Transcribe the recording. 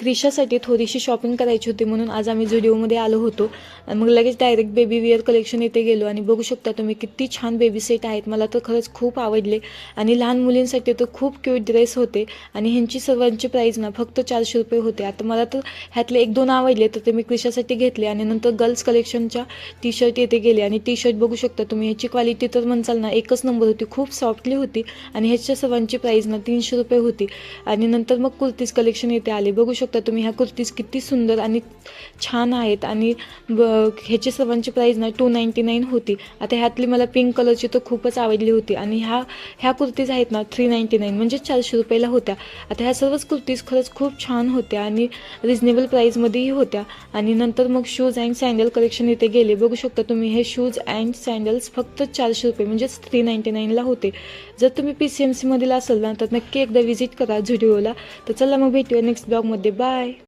क्रिशासाठी थोडीशी शॉपिंग करायची होती म्हणून आज आम्ही झुडिओमध्ये आलो होतो आणि मग लगेच डायरेक्ट बेबी वेअर कलेक्शन इथे गेलो आणि बघू शकता तुम्ही किती छान बेबी सेट आहेत. मला तर खरंच खूप आवडले आणि लहान मुलींसाठी तर खूप क्यूट ड्रेस होते आणि ह्यांची सर्वांची प्राईस ना फक्त 400 रुपये होते. आता मला तर ह्यातले 1-2 आवडले तर ते मी क्रिशासाठी घेतले आणि नंतर गर्ल्स कलेक्शनच्या टी शर्ट येथे गेले आणि टी शर्ट बघू शकता तुम्ही. ह्याची क्वालिटी तर म्हणसाल ना एकच नंबर होती, खूप सॉफ्टली होती आणि ह्याच्या सर्वांची प्राईस ना 300 रुपये होती. आणि नंतर मग कुर्तीज कलेक्शन येथे आले. बघू शकता तुम्ही ह्या कुर्तीज किती सुंदर आणि छान आहेत आणि ह्याची सर्वांची प्राईस ना 299 होती. आता ह्यातली मला पिंक कलरची तर खूपच आवडली होती आणि ह्या कुर्तीज आहेत ना 399 म्हणजे 400 रुपयाला होत्या. आता ह्या सर्वच कुर्तीज खरंच खूप छान होत्या आणि रिजनेबल प्राईजमध्येही होत्या. आणि नंतर मग शूज अँड सँडल कलेक्शन इथे गेले. बघू शकता तुम्ही हे शूज अँड सँडल्स फक्त 400 रुपये म्हणजेच 399ला होते. जर तुम्ही PCMC मधील असाल ना तर नक्की एकदा विजिट करा झुडिओला. तर चला मग भेटूया नेक्स्ट ब्लॉगमध्ये. बाय.